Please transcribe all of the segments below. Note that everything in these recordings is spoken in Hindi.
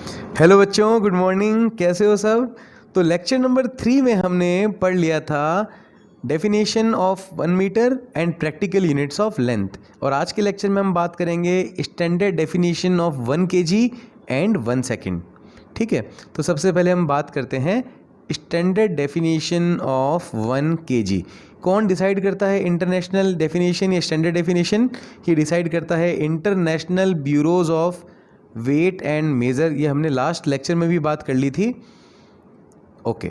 हेलो बच्चों, गुड मॉर्निंग। कैसे हो सब? तो लेक्चर नंबर 3 में हमने पढ़ लिया था definition of 1 metre and practical units of length. और आज के लेक्चर में हम बात करेंगे standard definition of 1 kg and 1 second. ठीक है, तो सबसे पहले हम बात करते हैं स्टैंडर्ड डेफिनेशन ऑफ 1 kg। कौन डिसाइड करता है इंटरनेशनल डेफिनेशन या स्टैंडर्ड डेफिनेशन? ये डिसाइड करता है international bureaus of weight and measure. ये हमने लास्ट लेक्चर में भी बात कर ली थी। ओके,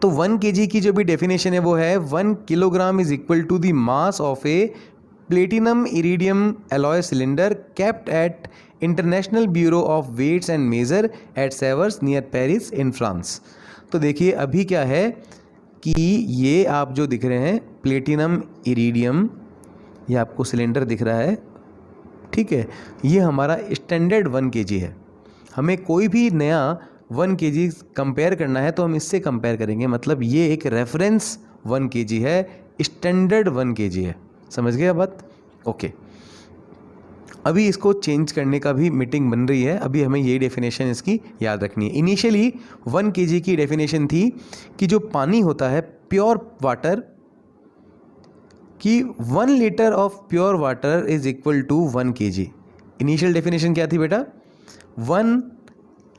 तो 1 kg की जो भी डेफिनेशन है वो है 1 kilogram is equal to the mass of a platinum iridium alloy cylinder kept at international bureau of weights and measure at Sevres near Paris in France. तो देखिए अभी क्या है कि ये आप जो दिख रहे हैं प्लेटिनम इरिडियम, ये आपको सिलेंडर दिख रहा है, ठीक है, ये हमारा स्टैंडर्ड 1 kg है। हमें कोई भी नया 1 kg कंपेयर करना है तो हम इससे कंपेयर करेंगे, मतलब ये एक रेफरेंस 1 kg है, स्टैंडर्ड 1 kg है। समझ गए बात? ओके, अभी इसको चेंज करने का भी मीटिंग बन रही है। अभी हमें ये डेफिनेशन इसकी याद रखनी है। इनिशियली 1 kg की डेफिनेशन थी कि जो पानी होता है प्योर वाटर, कि 1 litre of pure water is equal to 1 kg। Initial definition क्या थी बेटा? 1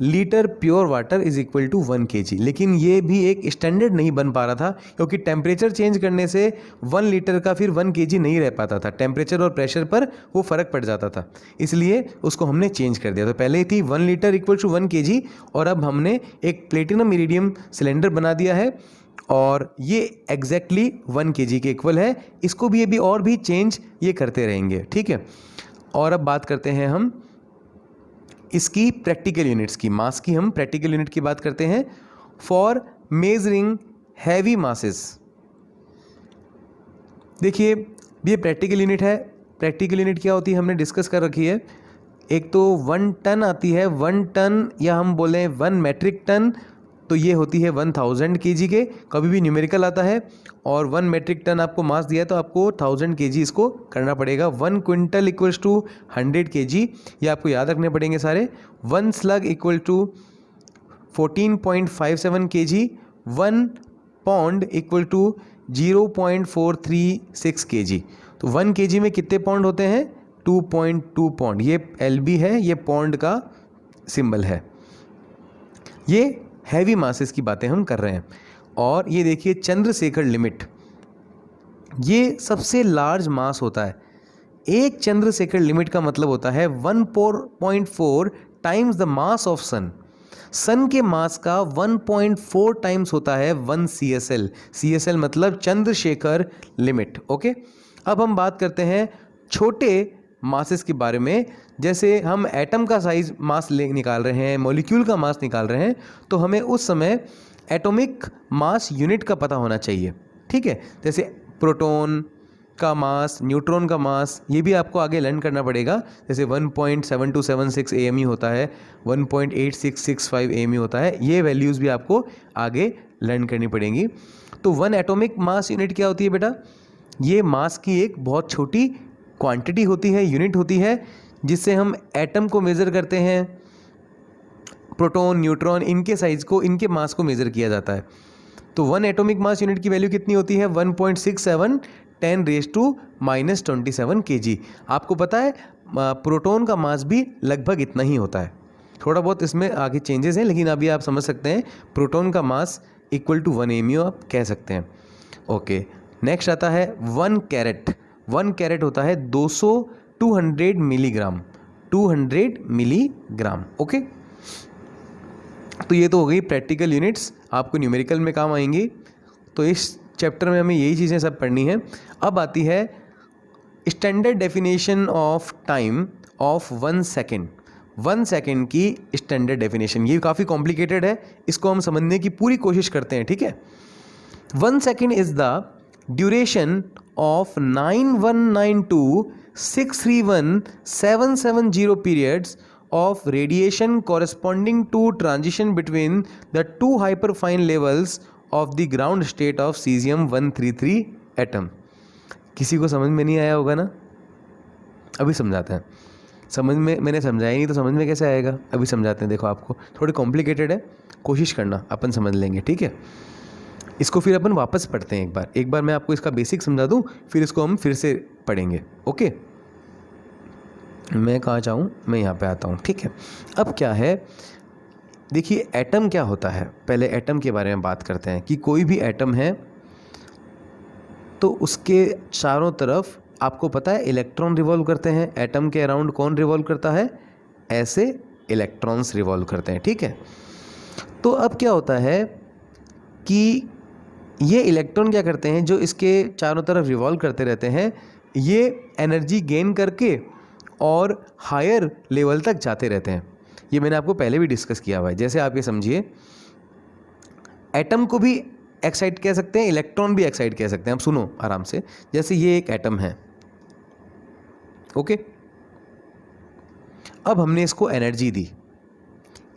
litre pure water is equal to 1 kg। लेकिन ये भी एक स्टैंडर्ड नहीं बन पा रहा था, क्योंकि टेम्परेचर चेंज करने से 1 लीटर का फिर 1 kg नहीं रह पाता था। टेम्परेचर और प्रेशर पर वो फ़र्क पड़ जाता था, इसलिए उसको हमने चेंज कर दिया। तो पहले थी 1 लीटर इक्वल टू 1 kg, और अब हमने एक प्लेटिनम इरिडियम सिलेंडर बना दिया है, और ये एग्जैक्टली 1 kg के इक्वल है। इसको भी अभी और भी चेंज ये करते रहेंगे, ठीक है। और अब बात करते हैं हम इसकी प्रैक्टिकल यूनिट्स की, मास की। हम प्रैक्टिकल यूनिट की बात करते हैं फॉर मेजरिंग हैवी मासेस। देखिए ये प्रैक्टिकल यूनिट है। प्रैक्टिकल यूनिट क्या होती है हमने डिस्कस कर रखी है। एक तो 1 टन आती है, 1 टन, या हम बोलें 1 मेट्रिक टन, तो ये होती है 1000 kg के, कभी भी न्यूमेरिकल आता है। और 1 मेट्रिक टन आपको मास दिया है तो आपको 1000 kg इसको करना पड़ेगा। 1 क्विंटल इक्वल्स टू 100 kg, ये आपको याद रखने पड़ेंगे सारे। 1 slug equal to 14.57 kg। 1 pound equal to 0.436 kg। तो 1 kg में कितने पौंड होते हैं? 2.2 पौंड। ये LB है, ये पौंड का सिंबल है। ये हैवी मासेस की बातें हम कर रहे हैं। और ये देखिए चंद्रशेखर लिमिट, ये सबसे लार्ज मास होता है। एक चंद्रशेखर लिमिट का मतलब होता है 1.4 टाइम्स द मास ऑफ सन। सन के मास का 1.4 टाइम्स होता है 1 CSL। CSL मतलब चंद्रशेखर लिमिट। ओके, अब हम बात करते हैं छोटे मासेस के बारे में। जैसे हम एटम का साइज मास निकाल रहे हैं, मॉलिक्यूल का मास निकाल रहे हैं, तो हमें उस समय एटॉमिक मास यूनिट का पता होना चाहिए, ठीक है। जैसे प्रोटॉन का मास, न्यूट्रॉन का मास, ये भी आपको आगे लर्न करना पड़ेगा। जैसे 1.7276 AME होता है, 1.8665 AME होता है, ये वैल्यूज़ भी आपको आगे लर्न करनी पड़ेंगी। तो 1 एटॉमिक मास यूनिट क्या होती है बेटा? ये मास की एक बहुत छोटी क्वांटिटी होती है, यूनिट होती है, जिससे हम एटम को मेज़र करते हैं। प्रोटॉन, न्यूट्रॉन, इनके साइज़ को, इनके मास को मेज़र किया जाता है। तो 1 एटॉमिक मास यूनिट की वैल्यू कितनी होती है? 1.67 10⁻⁻27 kg। आपको पता है प्रोटॉन का मास भी लगभग इतना ही होता है। थोड़ा बहुत इसमें आगे चेंजेस हैं, लेकिन अभी आप समझ सकते हैं प्रोटॉन का मास इक्वल टू 1 AMU आप कह सकते हैं। ओके, नेक्स्ट आता है 1 कैरेट। 1 कैरेट होता है 200 मिलीग्राम। 200 मिलीग्राम। ओके, तो ये तो हो गई प्रैक्टिकल यूनिट्स, आपको न्यूमेरिकल में काम आएंगी। तो इस चैप्टर में हमें यही चीज़ें सब पढ़नी है। अब आती है standard definition of time of 1 second. 1 second की स्टैंडर्ड डेफिनेशन, ये काफ़ी कॉम्प्लिकेटेड है, इसको हम समझने की पूरी कोशिश करते हैं, ठीक है। 1 second is the duration of 9192,631,770 periods of radiation corresponding to transition between the two hyperfine levels of the ground state of cesium-133 atom। किसी को समझ में नहीं आया होगा ना? अभी समझाते हैं। समझ में मैंने समझाया नहीं तो समझ में कैसे आएगा? अभी समझाते हैं, देखो आपको थोड़ी कॉम्प्लिकेटेड है, कोशिश करना अपन समझ लेंगे, ठीक है। इसको फिर अपन वापस पढ़ते हैं एक बार मैं आपको इसका बेसिक समझा दूँ, फिर इसको हम फिर से पढ़ेंगे, ओके। मैं कहाँ जाऊँ, मैं यहाँ पे आता हूँ, ठीक है। अब क्या है, देखिए एटम क्या होता है, पहले एटम के बारे में बात करते हैं कि कोई भी एटम है तो उसके चारों तरफ आपको पता है इलेक्ट्रॉन रिवॉल्व करते हैं। एटम के अराउंड कौन रिवॉल्व करता है? ऐसे इलेक्ट्रॉन्स रिवॉल्व करते हैं, ठीक है। तो अब क्या होता है कि ये इलेक्ट्रॉन क्या करते हैं, जो इसके चारों तरफ रिवॉल्व करते रहते हैं, ये एनर्जी गेन करके और हायर लेवल तक जाते रहते हैं। ये मैंने आपको पहले भी डिस्कस किया हुआ है। जैसे आप ये समझिए, एटम को भी एक्साइट कह सकते हैं, इलेक्ट्रॉन भी एक्साइट कह सकते हैं। अब सुनो आराम से, जैसे ये एक एटम है, ओके। अब हमने इसको एनर्जी दी,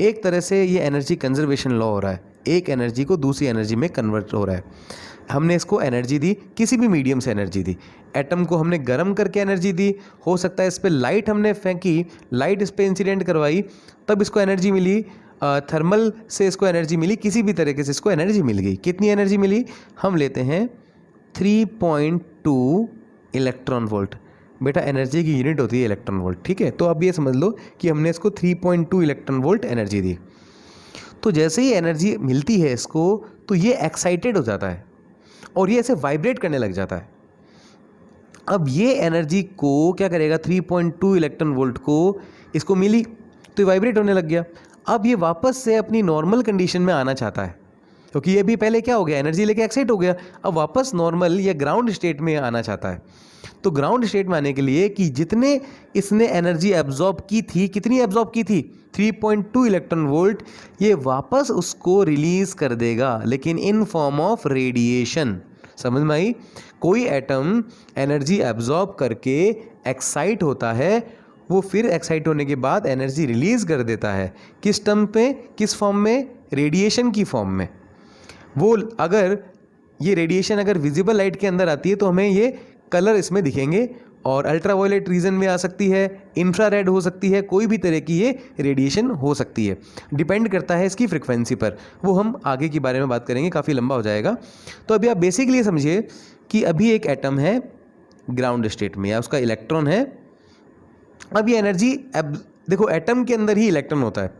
एक तरह से ये एनर्जी कंजर्वेशन लॉ हो रहा है, एक एनर्जी को दूसरी एनर्जी में कन्वर्ट हो रहा है। हमने इसको एनर्जी दी, किसी भी मीडियम से एनर्जी दी। एटम को हमने गर्म करके एनर्जी दी, हो सकता है इस पर लाइट हमने फेंकी, लाइट इस पर इंसिडेंट करवाई, तब इसको एनर्जी मिली। थर्मल से इसको एनर्जी मिली, किसी भी तरीके से इसको एनर्जी मिल गई। कितनी एनर्जी मिली? हम लेते हैं 3.2 इलेक्ट्रॉन वोल्ट। बेटा एनर्जी की यूनिट होती है इलेक्ट्रॉन वोल्ट, ठीक है। तो अब ये समझ लो कि हमने इसको 3.2 इलेक्ट्रॉन वोल्ट एनर्जी दी। तो जैसे ही एनर्जी मिलती है इसको, तो ये एक्साइटेड हो जाता है और ये ऐसे वाइब्रेट करने लग जाता है। अब ये एनर्जी को क्या करेगा, 3.2 इलेक्ट्रॉन वोल्ट को इसको मिली तो ये वाइब्रेट होने लग गया। अब ये वापस से अपनी नॉर्मल कंडीशन में आना चाहता है, क्योंकि ये भी पहले क्या हो गया, एनर्जी लेके एक्साइट हो गया। अब वापस नॉर्मल या ग्राउंड स्टेट में आना चाहता है। तो ग्राउंड स्टेट में आने के लिए कि जितने इसने एनर्जी एब्जॉर्ब की थी, कितनी एब्जॉर्ब की थी, 3.2 इलेक्ट्रॉन वोल्ट, ये वापस उसको रिलीज कर देगा, लेकिन इन फॉर्म ऑफ रेडिएशन। समझ में आई? कोई एटम एनर्जी एब्जॉर्ब करके एक्साइट होता है, वो फिर एक्साइट होने के बाद एनर्जी रिलीज कर देता है। किस टर्म पे, किस फॉर्म में? रेडिएशन की फॉर्म में। वो अगर ये रेडिएशन अगर विजिबल लाइट के अंदर आती है तो हमें ये कलर इसमें दिखेंगे, और अल्ट्रावायलेट रीजन में आ सकती है, इंफ्रारेड हो सकती है, कोई भी तरह की ये रेडिएशन हो सकती है। डिपेंड करता है इसकी फ्रिक्वेंसी पर, वो हम आगे के बारे में बात करेंगे, काफ़ी लंबा हो जाएगा। तो अभी आप बेसिकली समझिए कि अभी एक एटम है ग्राउंड स्टेट में, या उसका इलेक्ट्रॉन है। अब ये एनर्जी देखो एटम के अंदर ही इलेक्ट्रॉन होता है,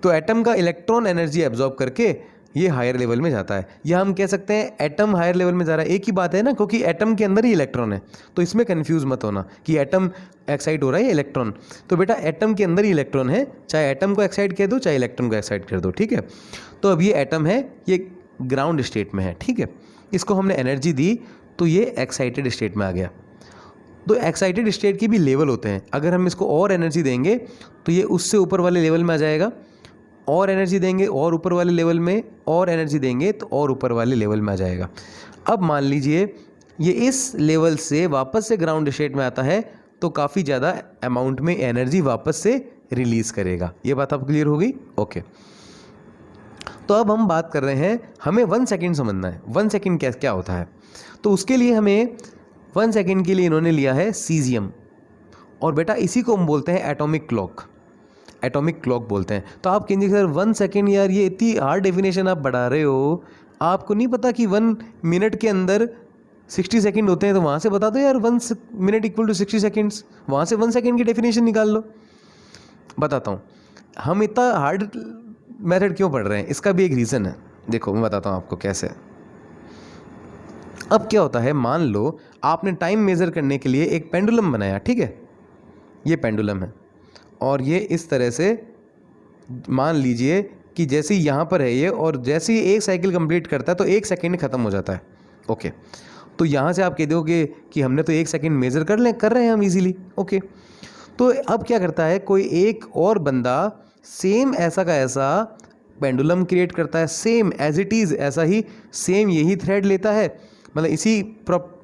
तो एटम का इलेक्ट्रॉन एनर्जी एब्जॉर्ब करके ये हायर लेवल में जाता है, या हम कह सकते हैं एटम हायर लेवल में जा रहा है। एक ही बात है ना, क्योंकि एटम के अंदर ही इलेक्ट्रॉन है, तो इसमें कंफ्यूज मत होना कि एटम एक्साइट हो रहा है या इलेक्ट्रॉन। तो बेटा एटम के अंदर ही इलेक्ट्रॉन है, चाहे एटम को एक्साइट कर दो चाहे इलेक्ट्रॉन को एक्साइट कर दो, ठीक है। तो अब ये एटम है, ये ग्राउंड स्टेट में है, ठीक है। इसको हमने एनर्जी दी तो ये एक्साइटेड स्टेट में आ गया। तो एक्साइटेड स्टेट के भी लेवल होते हैं, अगर हम इसको और एनर्जी देंगे तो ये उससे ऊपर वाले लेवल में आ जाएगा, और एनर्जी देंगे और ऊपर वाले लेवल में, और एनर्जी देंगे तो और ऊपर वाले लेवल में आ जाएगा। अब मान लीजिए ये इस लेवल से वापस से ग्राउंड स्टेट में आता है, तो काफ़ी ज़्यादा अमाउंट में एनर्जी वापस से रिलीज़ करेगा। ये बात आप क्लियर होगी? ओके। तो अब हम बात कर रहे हैं, हमें 1 सेकेंड समझना है, 1 सेकेंड क्या होता है। तो उसके लिए हमें 1 सेकेंड के लिए इन्होंने लिया है सीजियम, और बेटा इसी को हम बोलते हैं एटॉमिक क्लॉक। एटॉमिक क्लॉक बोलते हैं। तो आप कहेंगे सर 1 सेकेंड, यार ये इतनी हार्ड डेफिनेशन आप बढ़ा रहे हो, आपको नहीं पता कि 1 मिनट के अंदर 60 सेकेंड होते हैं, तो वहाँ से बता दो यार 1 मिनट इक्वल टू 60 सेकेंड्स, वहाँ से 1 सेकेंड की डेफिनेशन निकाल लो। बताता हूँ हम इतना हार्ड मेथड क्यों पढ़ रहे हैं, इसका भी एक रीज़न है। देखो मैं बताता हूँ आपको कैसे। अब क्या होता है, मान लो आपने टाइम मेज़र करने के लिए एक पेंडुलम बनाया, ठीक है। ये पेंडुलम है, और ये इस तरह से मान लीजिए कि जैसे यहाँ पर है ये, और जैसे ही एक साइकिल कंप्लीट करता है तो 1 सेकेंड ख़त्म हो जाता है, ओके। तो यहाँ से आप कह दोगे कि हमने तो 1 सेकेंड मेज़र कर रहे हैं हम इजीली, ओके। तो अब क्या करता है, कोई एक और बंदा सेम ऐसा का ऐसा पेंडुलम क्रिएट करता है, सेम एज इट इज़, ऐसा ही सेम यही थ्रेड लेता है, मतलब इसी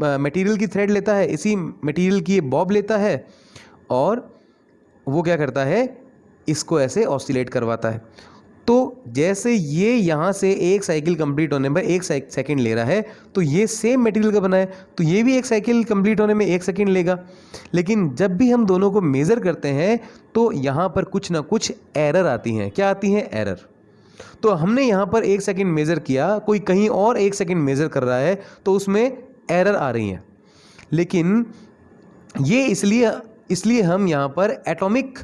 मटेरियल की थ्रेड लेता है, इसी मटेरियल की बॉब लेता है, और वो क्या करता है, इसको ऐसे ऑसिलेट करवाता है। तो जैसे ये यहाँ से एक साइकिल कंप्लीट होने में 1 सेकंड ले रहा है, तो ये सेम मटेरियल का बना है, तो ये भी एक साइकिल कंप्लीट होने में 1 सेकंड लेगा। लेकिन जब भी हम दोनों को मेज़र करते हैं तो यहाँ पर कुछ ना कुछ एरर आती हैं। क्या आती हैं? एरर। तो हमने यहाँ पर 1 सेकंड मेज़र किया, कोई कहीं और 1 सेकंड मेज़र कर रहा है, तो उसमें एरर आ रही हैं। लेकिन ये इसलिए हम यहाँ पर एटॉमिक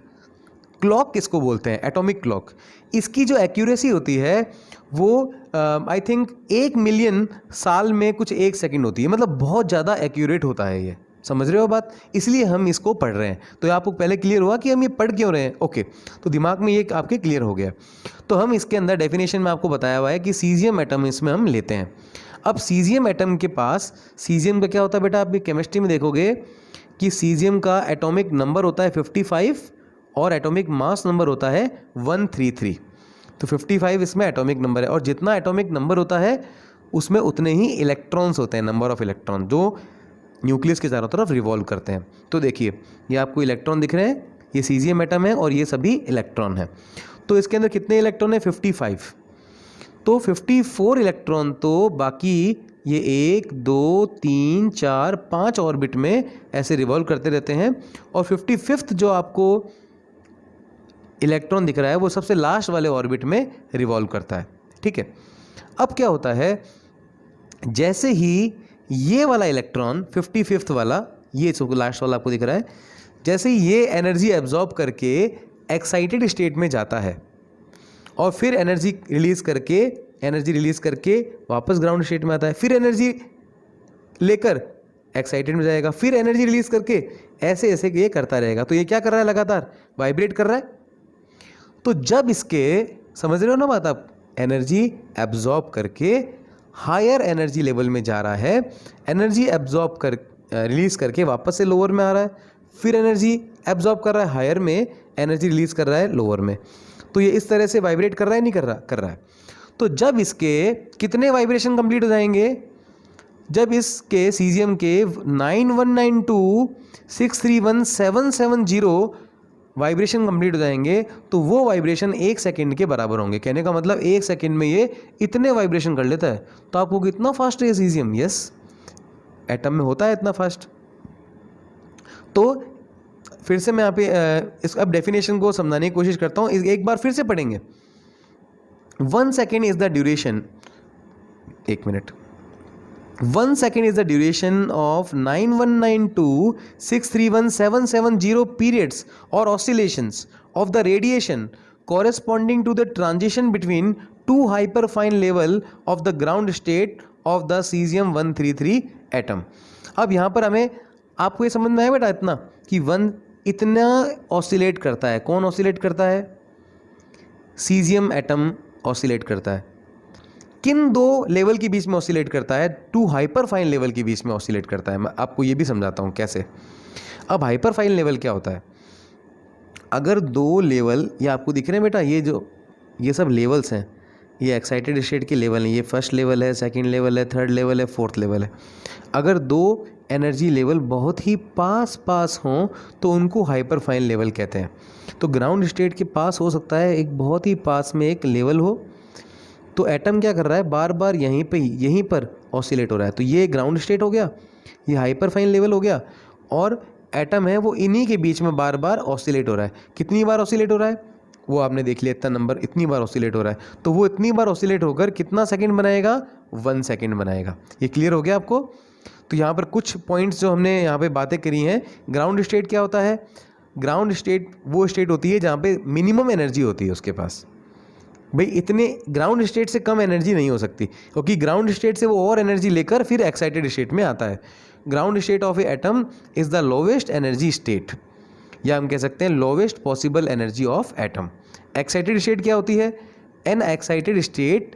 क्लॉक किसको बोलते हैं? Atomic clock. इसकी जो एक्यूरेसी होती है वो आई थिंक 1 मिलियन साल में कुछ 1 सेकंड होती है, मतलब बहुत ज़्यादा एक्यूरेट होता है ये। समझ रहे हो बात? इसलिए हम इसको पढ़ रहे हैं। तो ये आपको पहले क्लियर हुआ कि हम ये पढ़ क्यों रहे हैं? ओके, तो दिमाग में ये आपके क्लियर हो गया। तो हम इसके अंदर डेफिनेशन में आपको बताया हुआ है कि सीजियम एटम इसमें हम लेते हैं। अब सीजियम एटम के पास, सीजियम का क्या होता है बेटा? आप केमिस्ट्री में देखोगे कि सीजियम का एटॉमिक नंबर होता है 55 और एटॉमिक मास नंबर होता है 133। तो 55 इसमें एटॉमिक नंबर है, और जितना एटॉमिक नंबर होता है उसमें उतने ही इलेक्ट्रॉन्स होते हैं, नंबर ऑफ इलेक्ट्रॉन, जो न्यूक्लियस के चारों तरफ रिवॉल्व करते हैं। तो देखिए ये आपको इलेक्ट्रॉन दिख रहे हैं, ये सीजियम एटम है और ये सभी इलेक्ट्रॉन है। तो इसके अंदर कितने इलेक्ट्रॉन है? 55। तो 54 इलेक्ट्रॉन तो बाकी ये 1 2 3 4 5 ऑर्बिट में ऐसे रिवॉल्व करते रहते हैं, और 55th जो आपको इलेक्ट्रॉन दिख रहा है वो सबसे लास्ट वाले ऑर्बिट में रिवॉल्व करता है। ठीक है, अब क्या होता है, जैसे ही ये वाला इलेक्ट्रॉन 55th वाला, ये लास्ट वाला आपको दिख रहा है, जैसे ही ये एनर्जी एब्जॉर्ब करके एक्साइटेड स्टेट में जाता है और फिर एनर्जी रिलीज करके वापस ग्राउंड स्टेट में आता है, फिर एनर्जी लेकर एक्साइटेड में जाएगा, फिर एनर्जी रिलीज करके ऐसे ऐसे ये करता रहेगा। तो ये क्या कर रहा है? लगातार वाइब्रेट कर रहा है। तो जब इसके, समझ रहे हो ना बात आप, एनर्जी एब्जॉर्ब करके हायर एनर्जी लेवल में जा रहा है, एनर्जी एब्जॉर्ब कर रिलीज करके वापस से लोअर में आ रहा है, फिर एनर्जी एब्जॉर्ब कर रहा है हायर में, एनर्जी रिलीज कर रहा है लोअर में। तो ये इस तरह से वाइब्रेट कर रहा है, नहीं कर रहा? कर रहा है। तो जब इसके कितने वाइब्रेशन कंप्लीट हो जाएंगे? जब इसके सीजियम के 9192631770 वाइब्रेशन कंप्लीट हो जाएंगे, तो वो वाइब्रेशन 1 सेकंड के बराबर होंगे। कहने का मतलब 1 सेकंड में ये इतने वाइब्रेशन कर लेता है। तो आपको कितना फास्ट है सीजियम? यस, एटम में होता है इतना फास्ट। तो फिर से मैं यहाँ पे अब डेफिनेशन को समझाने की कोशिश करता हूँ, एक बार फिर से पढ़ेंगे। 1 second is the duration, 1 minute, 1 second is the duration of 9192631770 periods or oscillations of the radiation corresponding to the transition between two hyperfine level of the ground state of the cesium 133 atom। अब यहाँ पर हमें, आपको ये समझ में आया बेटा इतना कि 1 इतना ऑसिलेट करता है। कौन ऑसिलेट करता है? सीजियम एटम ऑसिलेट करता है। किन 2 लेवल के बीच में ऑसिलेट करता है? 2 हाइपरफाइन लेवल के बीच में ऑसिलेट करता है। मैं आपको ये भी समझाता हूँ कैसे। अब हाइपरफाइन लेवल क्या होता है? अगर 2 लेवल, ये आपको दिख रहे हैं बेटा, ये सब लेवल्स हैं, ये एक्साइटेड स्टेट के लेवल हैं। ये फर्स्ट लेवल है, सेकंड लेवल है, थर्ड लेवल है, फोर्थ लेवल है। अगर 2 एनर्जी लेवल बहुत ही पास हों तो उनको हाइपरफाइन लेवल कहते हैं। तो ग्राउंड स्टेट के पास हो सकता है एक बहुत ही पास में एक लेवल हो, तो एटम क्या कर रहा है? बार बार यहीं पर ऑसिलेट हो रहा है। तो ये ग्राउंड स्टेट हो गया, ये हाइपरफाइन लेवल हो गया, और एटम है वो इन्हीं के बीच में बार बार ऑसिलेट हो रहा है। कितनी बार ऑसिलेट हो रहा है? वो आपने देख लिया, इतना नंबर, इतनी बार ऑसिलेट हो रहा है। तो वो इतनी बार ऑसिलेट होकर कितना सेकंड बनाएगा? 1 सेकंड बनाएगा। ये क्लियर हो गया आपको? तो यहाँ पर कुछ पॉइंट्स जो हमने यहाँ पे बातें करी हैं। ग्राउंड स्टेट क्या होता है? ग्राउंड स्टेट वो स्टेट होती है जहाँ पे मिनिमम एनर्जी होती है उसके पास। भाई इतने ग्राउंड स्टेट से कम एनर्जी नहीं हो सकती, क्योंकि ग्राउंड स्टेट से वो और एनर्जी लेकर फिर एक्साइटेड स्टेट में आता है। Ground state of a atom is the lowest energy state, या हम कह सकते हैं lowest possible energy of atom. Excited state क्या होती है? An excited state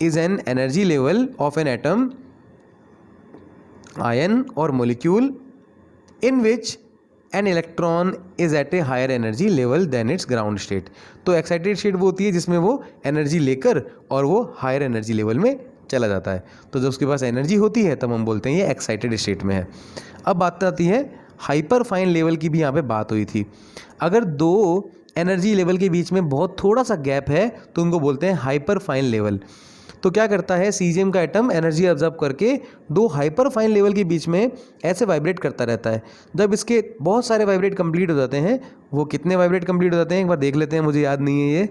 is an energy level of an atom, ion और molecule in which an electron is at a higher energy level than its ground state. तो एक्साइटेड स्टेट वो होती है जिसमें वो एनर्जी लेकर और वो हायर एनर्जी लेवल में चला जाता है। तो जब उसके पास एनर्जी होती है तब हम बोलते हैं ये एक्साइटेड स्टेट में है। अब बात आती है हाइपर फाइन लेवल की, भी यहाँ पे बात हुई थी। अगर 2 एनर्जी लेवल के बीच में बहुत थोड़ा सा गैप है तो उनको बोलते हैं हाइपर फाइन लेवल। तो क्या करता है सीजियम का एटम एनर्जी ऑब्जर्व करके दो हाइपर फाइन लेवल के बीच में ऐसे वाइब्रेट करता रहता है। जब इसके बहुत सारे वाइब्रेट कंप्लीट हो जाते हैं, वो कितने वाइब्रेट कंप्लीट हो जाते हैं एक बार देख लेते हैं, मुझे याद नहीं है।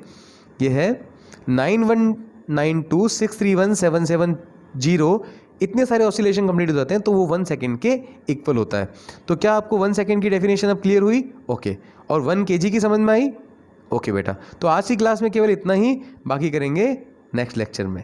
ये है 9192631770। इतने सारे ऑसिलेशन कंप्लीट हो जाते हैं तो वो 1 सेकेंड के इक्वल होता है। तो क्या आपको 1 सेकेंड की डेफिनेशन अब क्लियर हुई? ओके। और 1 kg की समझ में आई? ओके बेटा। तो आज की क्लास में केवल इतना ही, बाकी करेंगे नेक्स्ट लेक्चर में।